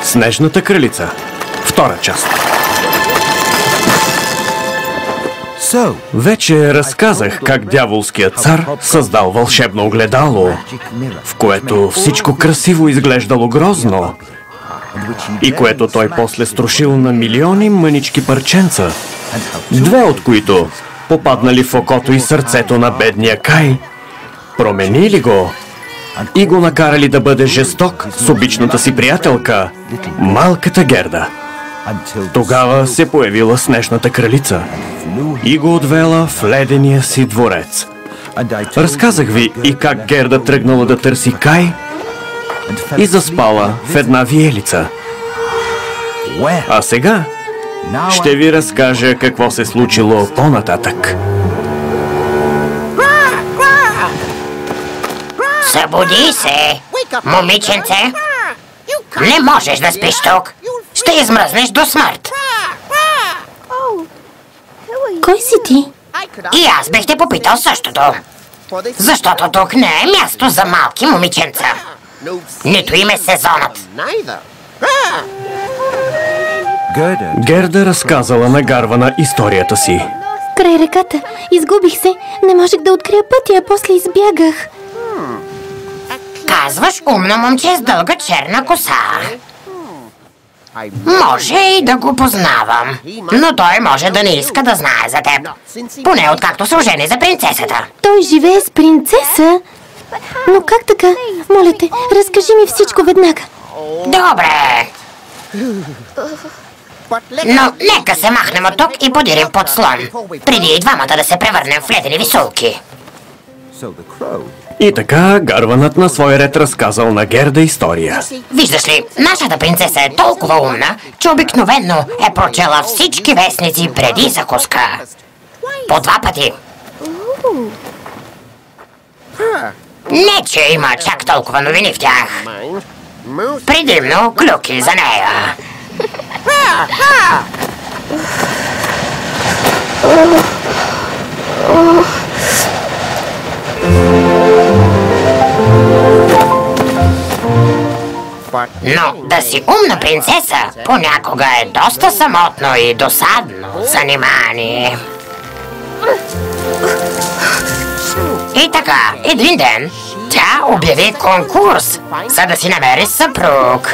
Снежната кралица. Втора част. Вече разказах как дяволският цар създал вълшебно огледало, в което всичко красиво изглеждало грозно и което той после струшил на милиони мънички парченца, две от които попаднали в окото и сърцето на бедния Кай, променили го и го накарали да бъде жесток с обичната си приятелка, малката Герда. Тогава се появила снежната кралица и го отвела в ледения си дворец. Разказах ви и как Герда тръгнала да търси Кай и заспала в една виелица. А сега ще ви разкажа какво се случило по-нататък. Събуди се, момиченце! Не можеш да спиш тук! Ще измръзнеш до смърт! Кой си ти? И аз бих те попитал същото. Защото тук не е място за малки момиченца. Нито им е сезонът. Герда разказала на Гарвана историята си. Край реката. Изгубих се. Не можех да открия пътя, а после избягах. Казваш умно момче с дълга черна коса. Може и да го познавам, но той може да не иска да знае за теб. Поне откакто се ожени за принцесата. Той живее с принцеса? Но как така? Моля те, разкажи ми всичко веднага. Добре. Но нека се махнем от тук и подирим под слон, преди и двамата да се превърнем в ледени висулки. И така Гарванът на свой ред разказал на Герда история. Виждаш ли, нашата принцеса е толкова умна, че обикновенно е прочела всички вестници преди закуска. По 2 пъти. Не, че има чак толкова новини в тях. Предимно клюки за нея. Но да си умна принцеса понякога е доста самотно и досадно занимание. И така, един ден тя обяви конкурс, за да си намери съпруг.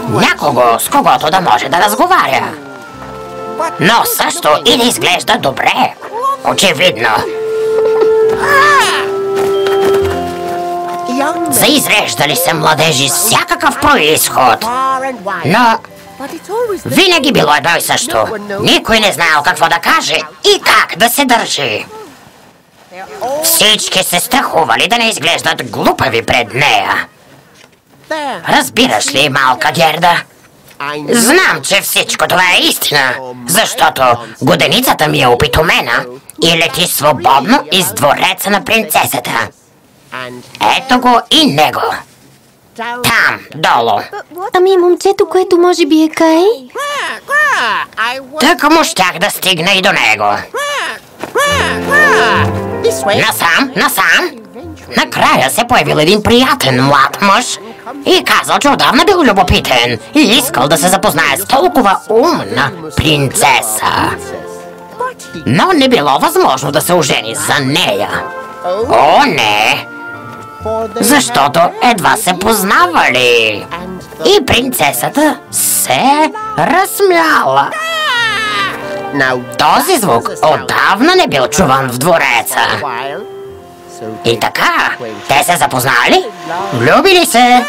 Някого, с когото да може да разговаря. Но също и да изглежда добре. Очевидно. Заизреждали се младежи с всякакъв произход. Но винаги било едно и също. Никой не знаел какво да каже и как да се държи. Всички се страхували да не изглеждат глупави пред нея. Разбираш ли, малка Герда? Знам, че всичко това е истина, защото годеницата ми е опитомена и лети свободно из двореца на принцесата. Ето го и него. Там, долу. Ами момчето, което може би е Кай? Тък му щях да стигна и до него. Насам, насам. Накрая се появил един приятен млад мъж и казал, че отдавна бил любопитен и искал да се запознае с толкова умна принцеса. Но не било възможно да се ожени за нея. О, не! защото едва се познавали. И принцесата се разсмяла. Този звук отдавна не бил чуван в двореца. И така, те се запознали, влюбили се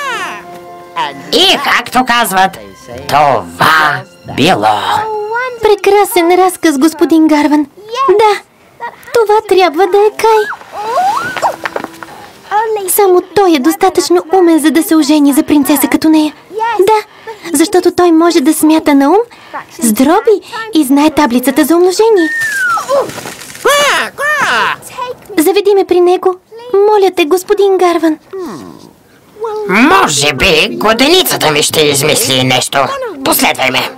и, както казват, това било. Прекрасен разказ, господин Гарван. Да, това трябва да е Кай. Само той е достатъчно умен, за да се ожени за принцеса като нея. Да, защото той може да смята на ум, здроби и знае таблицата за умножение. Заведи ме при него. Моля те, господин Гарван. Може би годеницата ми ще измисли нещо. Последвай ме.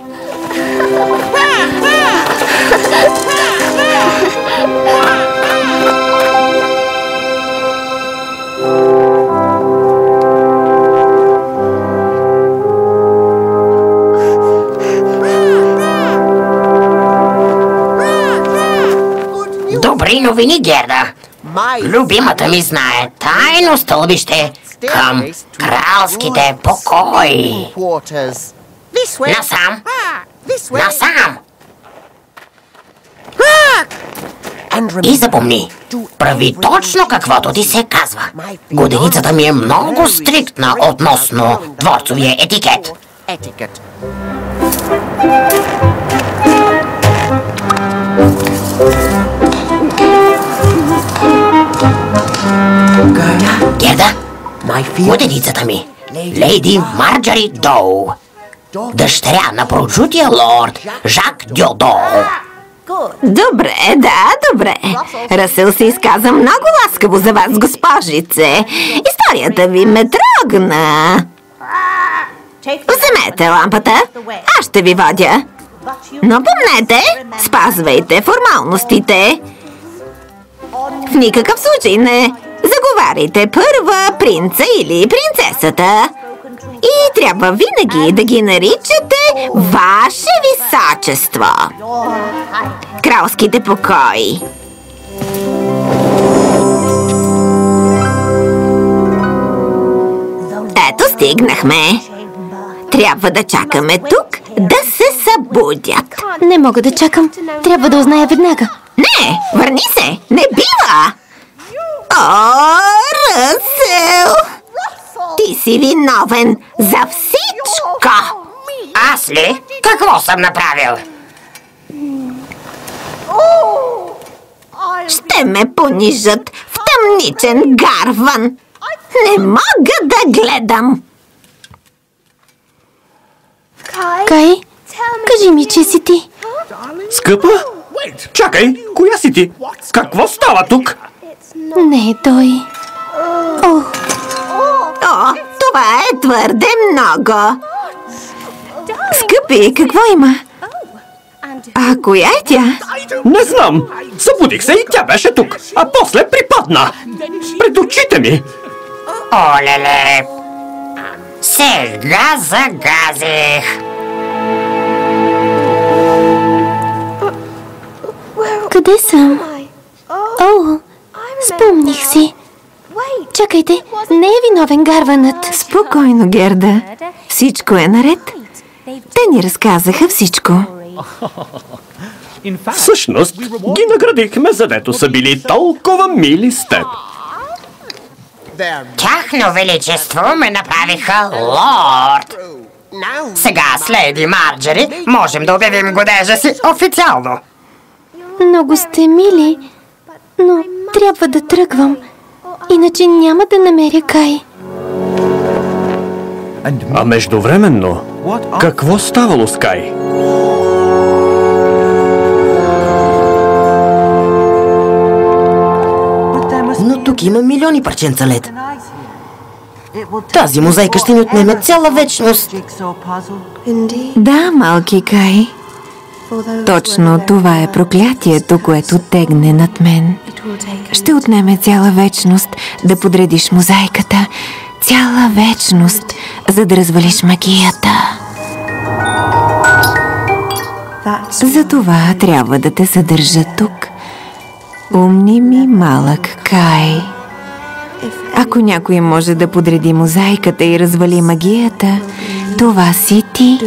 Добри новини, Герда. Любимата ми знае тайно стълбище към кралските покои. Насам! Насам! И запомни, прави точно каквото ти се казва. Годеницата ми е много стриктна относно дворцовия етикет. Герда, годеницата ми, леди Марджори Доу, дъщеря на прочутия лорд Жак Дьодо. Добре, да, добре. Расъл се изказа много ласкаво за вас, госпожице. Историята ви ме трогна. Вземете лампата, аз ще ви водя. Но помнете, спазвайте формалностите. В никакъв случай не заговаряйте първа принца или принцесата. И трябва винаги да ги наричате Ваше Височество. Кралските покои. Ето, стигнахме. Трябва да чакаме тук да се събудят. Не мога да чакам. Трябва да узная веднага. Не, върни се! Не бива! О, Расъл! Ти си виновен за всичко! Аз ли? Какво съм направил? Ще ме понижат в тъмничен Гарван! Не мога да гледам! Кай, кажи ми, че си ти. Скъпа? Чакай, коя си ти? Какво става тук? Не е той. О, това е твърде много! Скъпи, какво има? А коя е тя? Не знам. Събудих се и тя беше тук, а после припадна. Пред очите ми. Олеле! Сега загазих! къде съм? О, спомних си. Чакайте, не е виновен Гарванът. Спокойно, Герда. Всичко е наред. Те ни разказаха всичко. Всъщност, ги наградихме, задето са били толкова мили с теб. Тяхно величество ме направиха лорд. Сега с леди Марджори можем да обявим годежа си официално. Много сте мили, но трябва да тръгвам. Иначе няма да намеря Кай. А междувременно, какво ставало с Кай? Но тук има милиони парченца лед. Тази мозайка ще ни отнеме цяла вечност. Да, малки Кай. Точно това е проклятието, което тегне над мен. Ще отнеме цяла вечност да подредиш мозайката. Цяла вечност, за да развалиш магията. Затова трябва да те съдържа тук. Умни ми малък Кай. Ако някой може да подреди мозайката и развали магията, това си ти.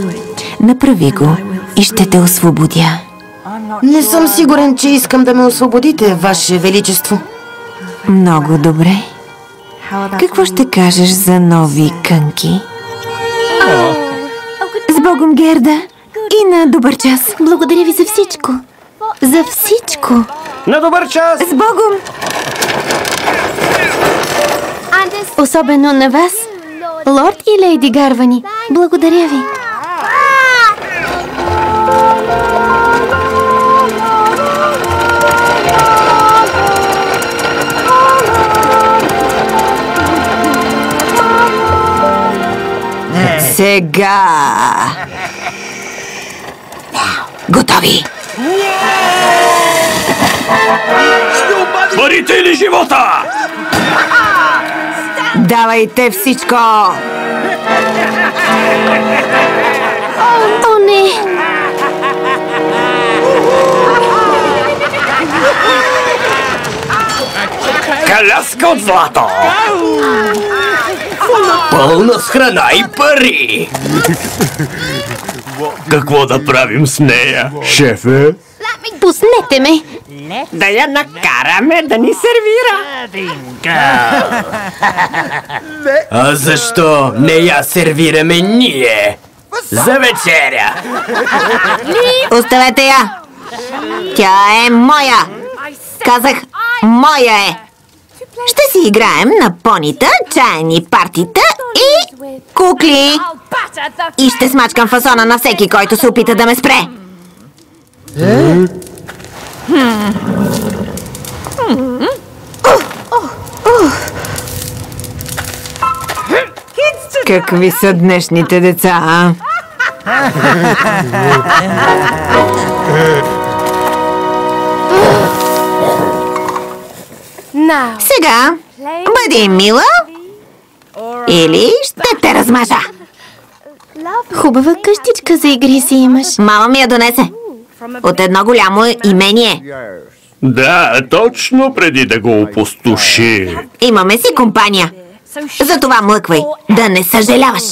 Направи го и ще те освободя. Не съм сигурен, че искам да ме освободите, Ваше Величество. Много добре. Какво ще кажеш за нови кънки? С Богом, Герда! И на добър час! Благодаря ви за всичко. За всичко. На добър час! С Богом! Особено на вас, лорд и лейди Гарвани. Благодаря ви. Сега! Готови! Парите или живота? Давайте всичко! О, не! Каляска от злато! Пълна с храна и пари! Какво да правим с нея, шефе? Пуснете ме! Да я накараме да ни сервира! А защо не я сервираме ние? За вечеря! Оставете я! Тя е моя! Казах, моя е! Ще си играем на понита, чайни партита и кукли! И ще смачкам фасона на всеки, който се опита да ме спре! Какви са днешните деца, а? Сега, бъди мила или ще те размажа. Хубава къщичка за игри си имаш. Мама ми я донесе. От едно голямо имение. Да, точно преди да го опустоши. Имаме си компания. Затова млъквай, да не съжаляваш.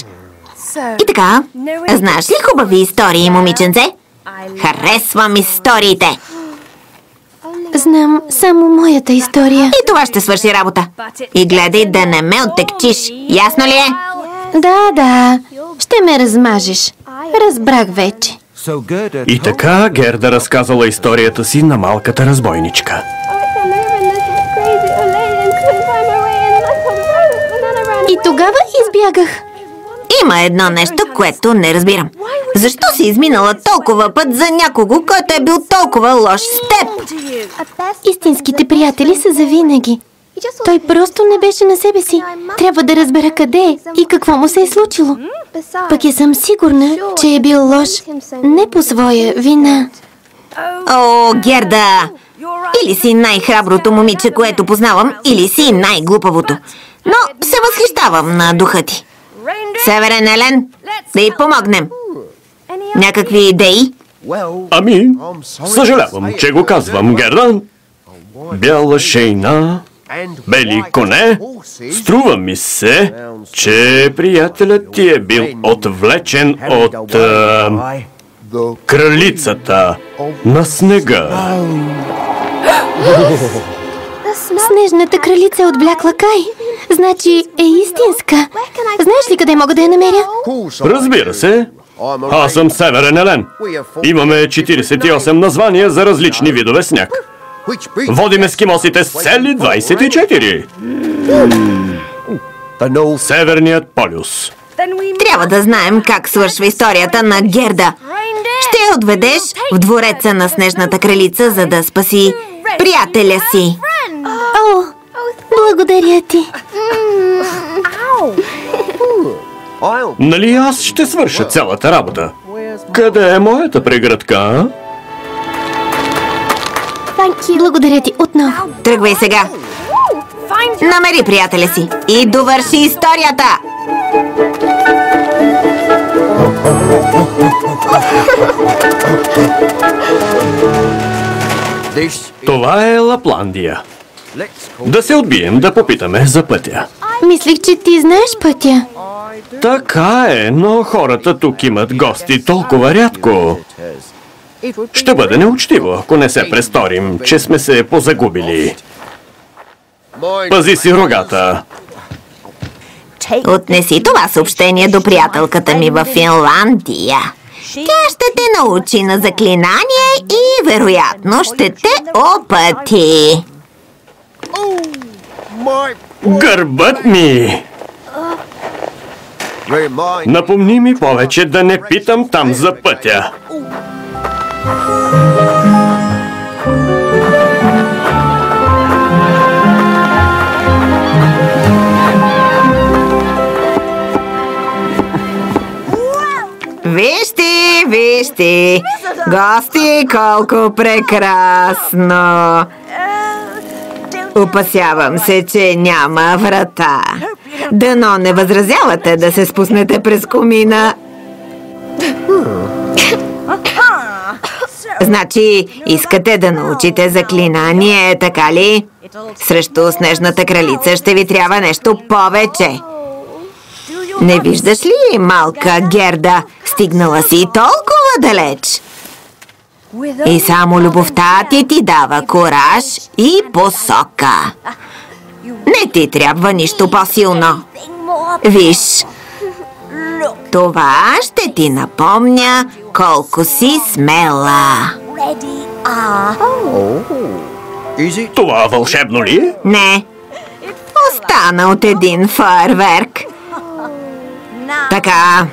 И така, знаеш ли хубави истории, момиченце? Харесвам историите. Знам само моята история. И това ще свърши работа. И гледай да не ме оттекчиш. Ясно ли е? Да. Ще ме размажеш. Разбрах вече. И така Герда разказала историята си на малката разбойничка. И тогава избягах. Има едно нещо, което не разбирам. Защо си изминала толкова път за някого, който е бил толкова лош с теб? Истинските приятели са завинаги. Той просто не беше на себе си. Трябва да разбера къде е и какво му се е случило. Пък я съм сигурна, че е бил лош не по своя вина. О, Герда! Или си най-храброто момиче, което познавам, или си най-глупавото. Но се възхищавам на духа ти. Северен Елен, да й помогнем. Някакви идеи? Ами, съжалявам, че го казвам, Герда. Бяла шейна, бели коне. Струва ми се, че приятелят ти е бил отвлечен от кралицата на снега. Снежната кралица е отвлякла Кай. Значи е истинска. Знаеш ли къде мога да я намеря? Разбира се. Аз съм Северен Елен. Имаме 48 названия за различни видове сняг. Водим ескимосите с цели 24. Северният полюс. Трябва да знаем как свършва историята на Герда. Ще я отведеш в двореца на Снежната кралица, за да спаси приятеля си. О, благодаря ти. Нали аз ще свърша цялата работа? Къде е моята прегръдка? Благодаря ти отново. Тръгвай сега. Намери приятеля си и довърши историята. Това е Лапландия. Да се отбием, да попитаме за пътя. Мислих, че ти знаеш пътя. Така е, но хората тук имат гости толкова рядко. Ще бъде неучтиво, ако не се престорим, че сме се позагубили. Пази си рогата. Отнеси това съобщение до приятелката ми във Финландия. Тя ще те научи на заклинание и вероятно ще те опъти. Гърбът ми! Напомни ми повече да не питам там за пътя. Вижте, вижте! Гости, колко прекрасно! Опасявам се, че няма врата. Дано не възразявате да се спуснете през комина. Значи, искате да научите заклинание, така ли? Срещу снежната кралица ще ви трябва нещо повече. Не виждаш ли, малка Герда, стигнала си толкова далеч? И само любовта ти дава кураж и посока. Не ти трябва нищо по-силно. Виж, това ще ти напомня колко си смела. Това вълшебно ли е? Не, остана от един фойерверк. Така,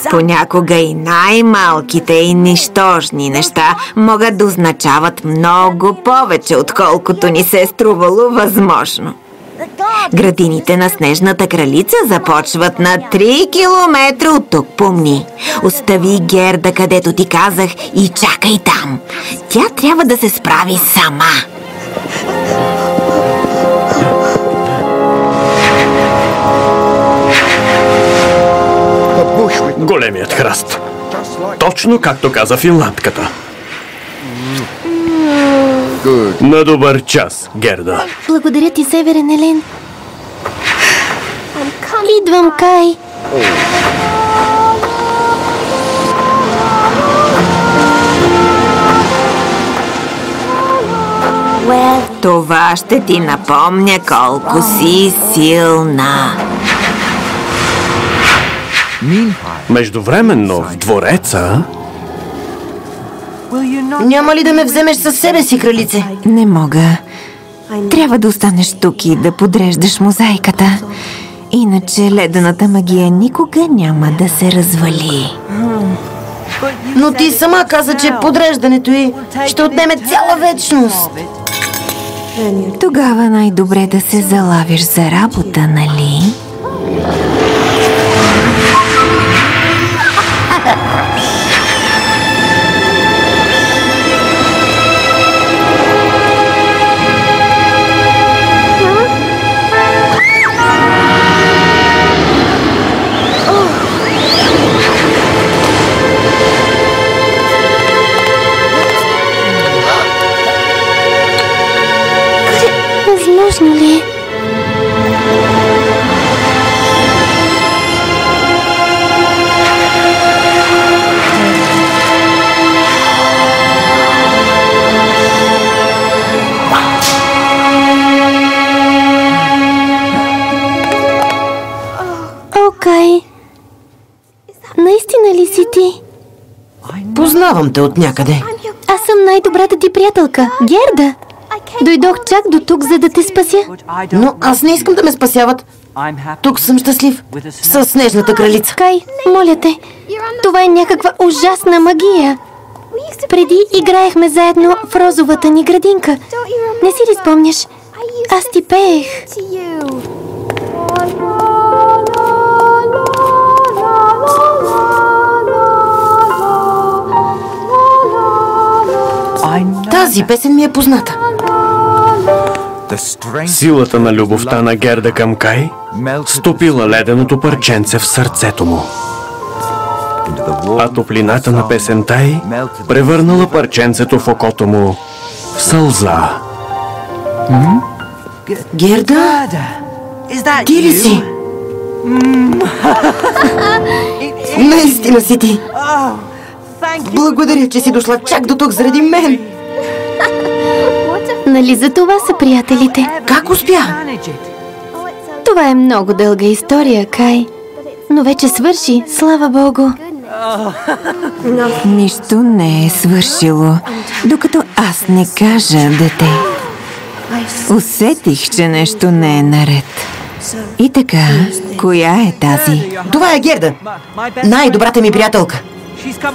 понякога и най-малките и нищожни неща могат да означават много повече, отколкото ни се е струвало възможно. Градините на Снежната кралица започват на 3 километра от тук, помни. Остави Герда, където ти казах, и чакай там. Тя трябва да се справи сама. Големият храст. Точно както каза финландката. На добър час, Герда. Благодаря ти, Северен Елен. Идвам, Кай. Това ще ти напомня колко си силна. Междувременно в двореца... Няма ли да ме вземеш със себе си, кралице? Не мога. Трябва да останеш тук и да подреждаш мозайката. Иначе ледената магия никога няма да се развали. Но ти сама каза, че подреждането й ще отнеме цяла вечност. Тогава най-добре да се залавиш за работа, нали? Възможно ли е? Окей. Наистина ли си ти? Познавам те от някъде. Аз съм най-добрата ти приятелка, Герда. Дойдох чак до тук, за да те спася. Но аз не искам да ме спасяват. Тук съм щастлив. С Снежната кралица. Кай, моля те. Това е някаква ужасна магия. Преди играехме заедно в розовата ни градинка. Не си ли спомняш? Аз ти пеех. Тази песен ми е позната. Силата на любовта на Герда към Кай стопила леденото парченце в сърцето му. А топлината на песента й превърнала парченцето в окото му в сълза. Герда? Ти ли си? Наистина си ти. Благодаря, че си дошла чак до тук заради мен. Нали за това са приятелите? Как успя? Това е много дълга история, Кай. Но вече свърши, слава Богу. Нищо не е свършило, докато аз не кажа, дете. Усетих, че нещо не е наред. И така, коя е тази? Това е Герда, най-добрата ми приятелка.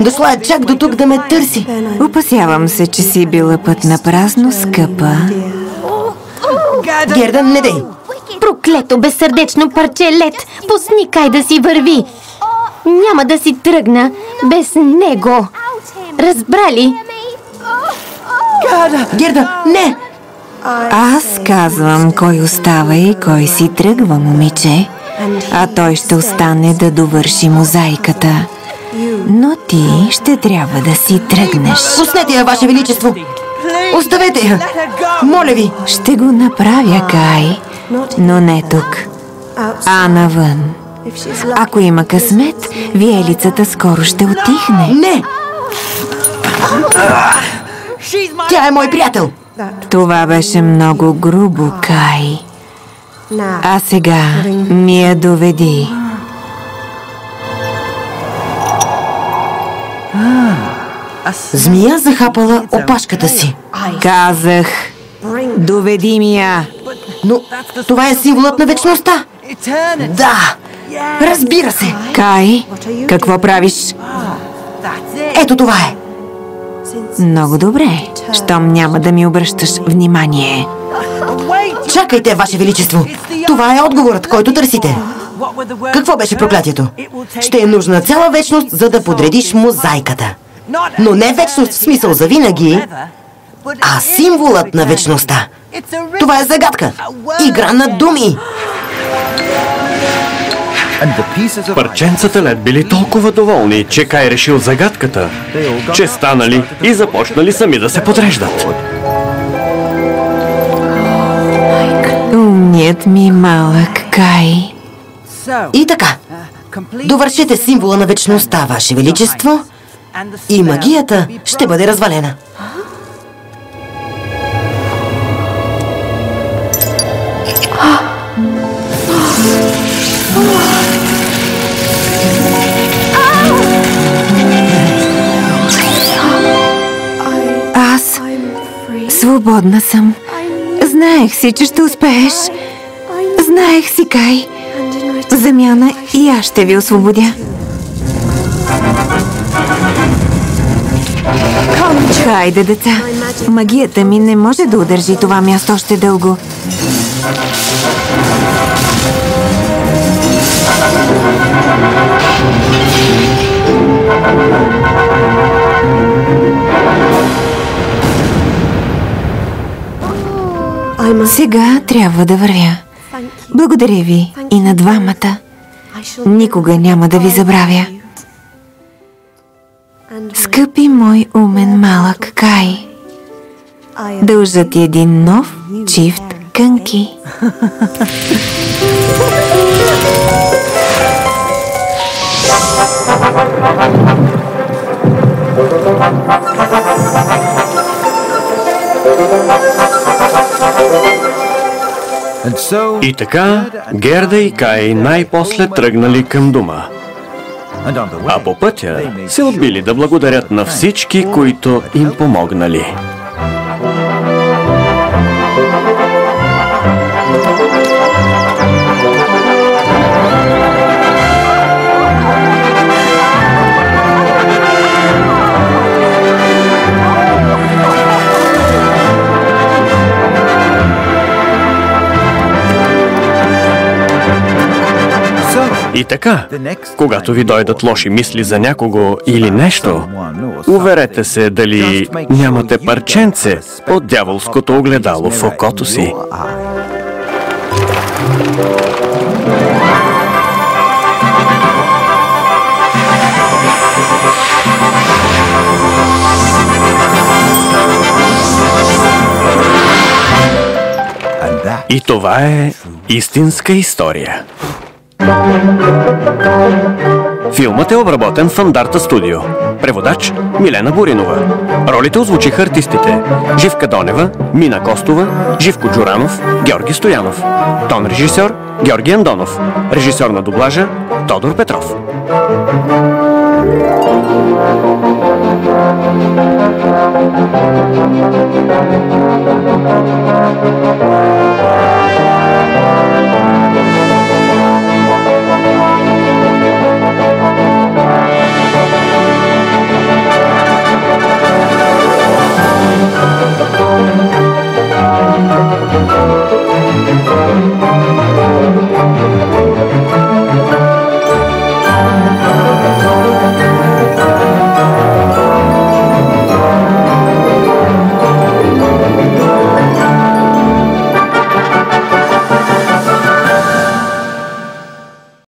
Дошла е чак до тук да ме търси. Опасявам се, че си била път на празно, скъпа. Герда, не дей. Проклето безсърдечно парче лед! Пусни Кай да си върви! Няма да си тръгна без него! Разбрали? Герда, не! Аз казвам кой остава и кой си тръгва, момиче. А той ще остане да довърши мозайката. Но ти ще трябва да си тръгнеш. Пуснете я, Ваше Величество! Оставете я! Моля ви! Ще го направя, Кай, но не тук, а навън. Ако има късмет, виелицата скоро ще отихне. Не! Тя е мой приятел! Това беше много грубо, Кай. А сега ми я доведи. Змия захапала опашката си. Казах, доведи ми я. Но това е символът на вечността. Да! Разбира се! Кай, какво правиш? Ето това е! Много добре, щом няма да ми обръщаш внимание. Чакайте, Ваше Величество! Това е отговорът, който търсите. Какво беше проклятието? Ще е нужна цяла вечност, за да подредиш мозайката. Но не вечност в смисъл за винаги, а символът на вечността. Това е загадка. Игра на думи. Парченцата лед били толкова доволни, че Кай решил загадката, че станали и започнали сами да се подреждат. Умният ми малък Кай. И така, довършете символа на вечността, Ваше Величество, и магията ще бъде развалена. Аз свободна съм. Знаех си, че ще успееш. Знаех си, Кай. В замяна и аз ще ви освободя. Хайде, деца. Магията ми не може да удържи това място още дълго. Сега трябва да вървя. Благодаря ви и на двамата. Никога няма да ви забравя. Скъпи мой умен малък Кай, дължа ти един нов чифт кънки. И така, Герда и Кай най-после тръгнали към дома. А по пътя се отбили да благодарят на всички, които им помогнали. И така, когато ви дойдат лоши мисли за някого или нещо, уверете се дали нямате парченце от дяволското огледало в окото си. И това е истинска история. Филмът е обработен в Андарта Студио. Преводач Милена Боринова. Ролите озвучиха артистите Живка Донева, Мина Костова, Живко Джуранов, Георги Стоянов. Тон режисьор Георги Андонов. Режисьор на дублажа Тодор Петров.